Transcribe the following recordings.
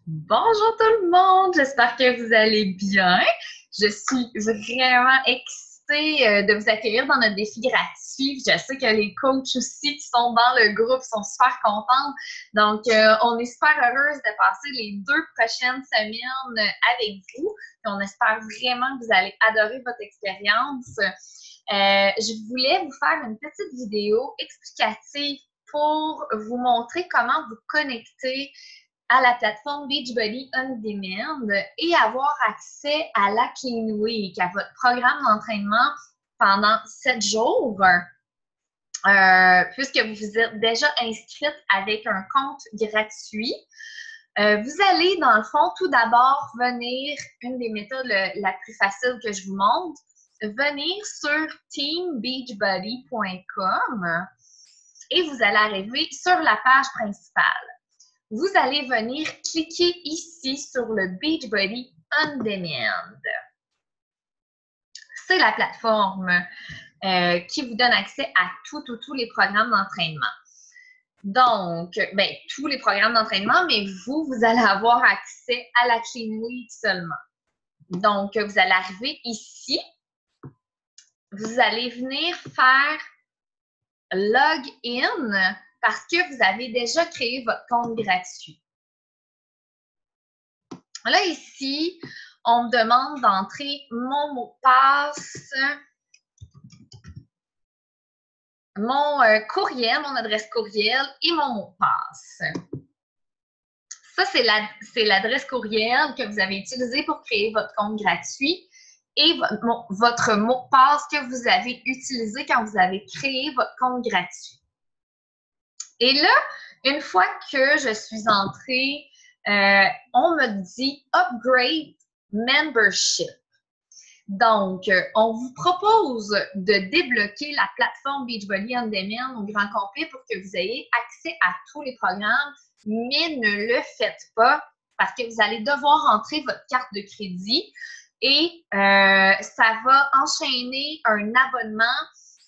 Bonjour tout le monde, j'espère que vous allez bien. Je suis vraiment excitée de vous accueillir dans notre défi gratuit. Je sais que les coachs aussi qui sont dans le groupe sont super contents. Donc, on est super heureuse de passer les 2 prochaines semaines avec vous. Puis on espère vraiment que vous allez adorer votre expérience. Je voulais vous faire une petite vidéo explicative pour vous montrer comment vous connecter à la plateforme Beachbody On Demand et avoir accès à la Clean Week, à votre programme d'entraînement pendant 7 jours, puisque vous vous êtes déjà inscrite avec un compte gratuit. Vous allez, dans le fond, tout d'abord venir, une des méthodes la plus facile que je vous montre, venir sur teambeachbody.com et vous allez arriver sur la page principale. Vous allez venir cliquer ici sur le Beachbody On Demand. C'est la plateforme qui vous donne accès à tous les programmes d'entraînement. Donc, tous les programmes d'entraînement, mais vous allez avoir accès à la Clean Week seulement. Donc, vous allez arriver ici. Vous allez venir faire Login parce que vous avez déjà créé votre compte gratuit. Là, ici, on me demande d'entrer mon mot de passe, mon courriel, mon adresse courriel et mon mot de passe. Ça, c'est l'adresse courriel que vous avez utilisée pour créer votre compte gratuit et votre mot de passe que vous avez utilisé quand vous avez créé votre compte gratuit. Et là, une fois que je suis entrée, on me dit Upgrade Membership. Donc, on vous propose de débloquer la plateforme Beachbody On Demand au grand complet pour que vous ayez accès à tous les programmes, mais ne le faites pas parce que vous allez devoir entrer votre carte de crédit et ça va enchaîner un abonnement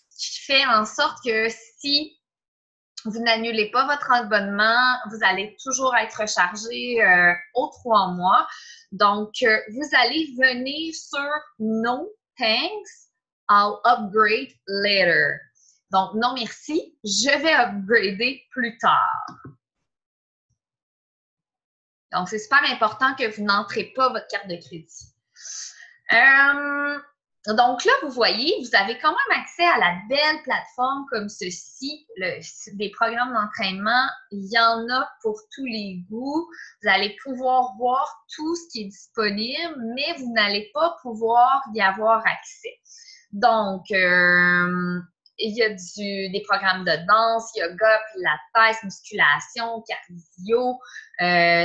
qui fait en sorte que si vous n'annulez pas votre abonnement, vous allez toujours être rechargé aux 3 mois. Donc, vous allez venir sur No thanks, I'll upgrade later. Donc, non merci, je vais upgrader plus tard. Donc, c'est super important que vous n'entrez pas votre carte de crédit. Donc là, vous voyez, vous avez quand même accès à la belle plateforme comme ceci, des programmes d'entraînement. Il y en a pour tous les goûts. Vous allez pouvoir voir tout ce qui est disponible, mais vous n'allez pas pouvoir y avoir accès. Donc, il y a des programmes de danse, yoga, pilates, musculation, cardio,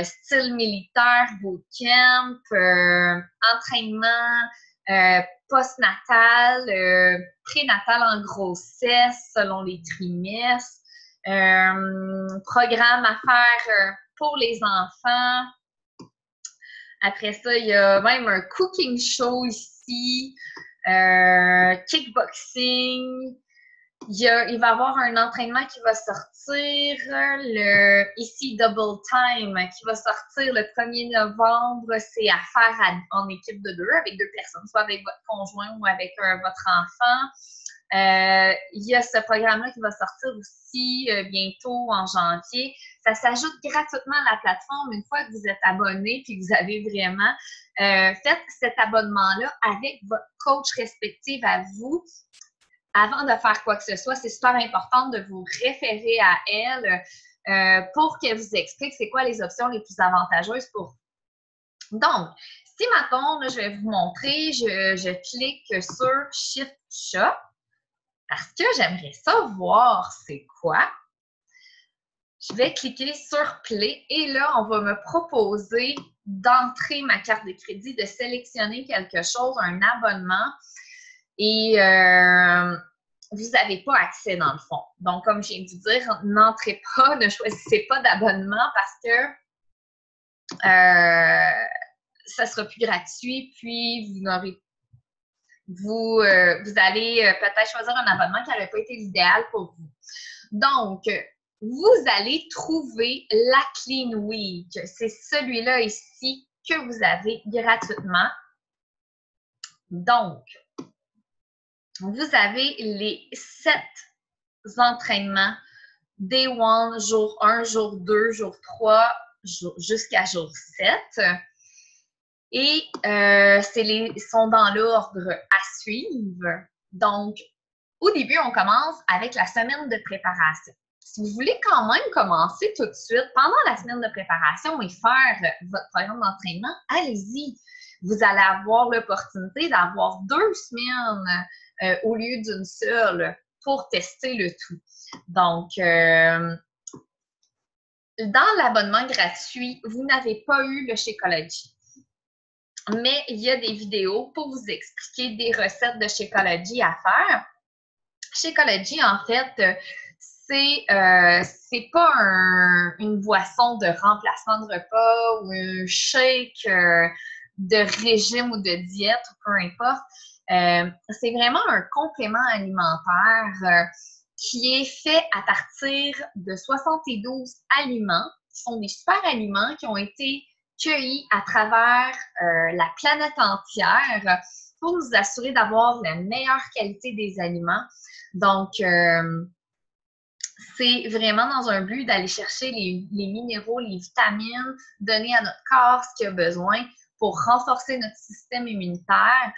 style militaire, bootcamp, entraînement, postnatal, prénatal en grossesse selon les trimestres, programme à faire pour les enfants. Après ça, il y a même un cooking show ici, kickboxing. Il va y avoir un entraînement qui va sortir, ici Double Time, qui va sortir le 1er novembre. C'est à faire en équipe de 2, avec 2 personnes, soit avec votre conjoint ou avec votre enfant. Il y a ce programme-là qui va sortir aussi bientôt en janvier. Ça s'ajoute gratuitement à la plateforme une fois que vous êtes abonné puis que vous avez vraiment fait cet abonnement-là avec votre coach respective à vous. Avant de faire quoi que ce soit, c'est super important de vous référer à elle pour qu'elle vous explique c'est quoi les options les plus avantageuses pour vous. Donc, si maintenant, là, je vais vous montrer, je clique sur Shift Shop parce que j'aimerais savoir c'est quoi. Je vais cliquer sur Play et là, on va me proposer d'entrer ma carte de crédit, de sélectionner quelque chose, un abonnement. Et vous n'avez pas accès dans le fond. Donc, comme je viens de vous dire, n'entrez pas, ne choisissez pas d'abonnement parce que ça ne sera plus gratuit, puis vous allez peut-être choisir un abonnement qui n'aurait pas été l'idéal pour vous. Donc, vous allez trouver la Clean Week. C'est celui-là ici que vous avez gratuitement. Donc, vous avez les 7 entraînements Day 1, jour 1, jour 2, jour 3, jusqu'à jour 7. Et sont dans l'ordre à suivre. Donc, au début, on commence avec la semaine de préparation. Si vous voulez quand même commencer tout de suite pendant la semaine de préparation et faire votre programme d'entraînement, allez-y. Vous allez avoir l'opportunité d'avoir 2 semaines au lieu d'une seule pour tester le tout. Donc, dans l'abonnement gratuit, vous n'avez pas eu le Shakeology. Mais il y a des vidéos pour vous expliquer des recettes de Shakeology à faire. Shakeology, en fait, c'est pas une boisson de remplacement de repas ou un shake de régime ou de diète, ou peu importe. C'est vraiment un complément alimentaire qui est fait à partir de 72 aliments, qui sont des super aliments qui ont été cueillis à travers la planète entière pour nous assurer d'avoir la meilleure qualité des aliments. Donc, c'est vraiment dans un but d'aller chercher les minéraux, les vitamines, donner à notre corps ce qu'il a besoin pour renforcer notre système immunitaire.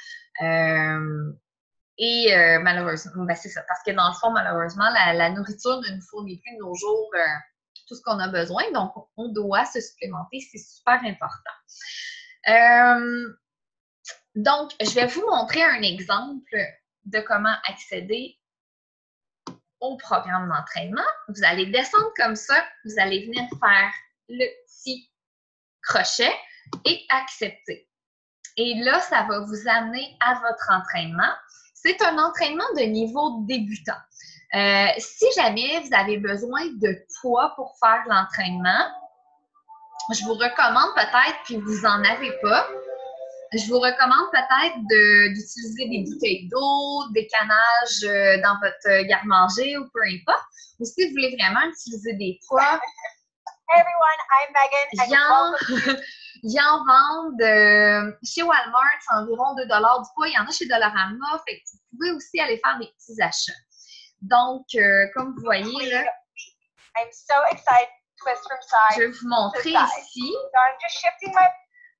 Malheureusement, ben c'est ça, parce que dans le fond, malheureusement, la nourriture ne nous fournit plus de nos jours tout ce qu'on a besoin. Donc, on doit se supplémenter, c'est super important. Donc, je vais vous montrer un exemple de comment accéder au programme d'entraînement. Vous allez descendre comme ça, vous allez venir faire le petit crochet et accepter. Et là, ça va vous amener à votre entraînement. C'est un entraînement de niveau débutant. Si jamais vous avez besoin de poids pour faire l'entraînement, je vous recommande peut-être, puis vous n'en avez pas, je vous recommande peut-être d'utiliser des bouteilles d'eau, des canages dans votre garde-manger ou peu importe. Ou si vous voulez vraiment utiliser des poids, Hey everyone, I'm Megan. Ils en vendent chez Walmart, c'est environ 2 $ du poids. Il y en a chez Dollarama, fait que vous pouvez aussi aller faire des petits achats. Donc, comme vous voyez, là, I'm so excited. Twist from side. Je vais vous montrer ici. So I'm just shifting my...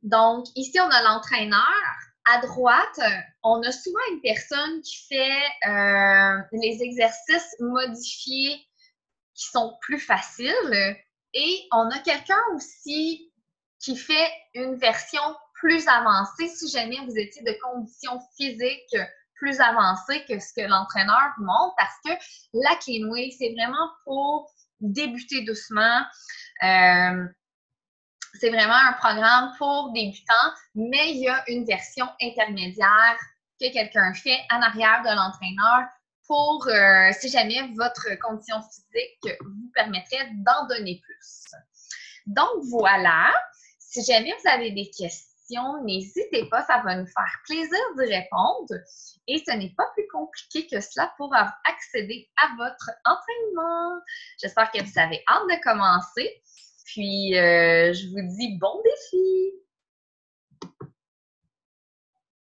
Donc, ici, on a l'entraîneur. À droite, on a souvent une personne qui fait les exercices modifiés qui sont plus faciles. Et on a quelqu'un aussi qui fait une version plus avancée si jamais vous étiez de conditions physiques plus avancées que ce que l'entraîneur vous montre, parce que la Clean Way, c'est vraiment pour débuter doucement. C'est vraiment un programme pour débutants, mais il y a une version intermédiaire que quelqu'un fait en arrière de l'entraîneur pour, si jamais votre condition physique vous permettrait d'en donner plus. Donc voilà, si jamais vous avez des questions, n'hésitez pas, ça va nous faire plaisir d'y répondre. Et ce n'est pas plus compliqué que cela pour accéder à votre entraînement. J'espère que vous avez hâte de commencer. Puis, je vous dis bon défi!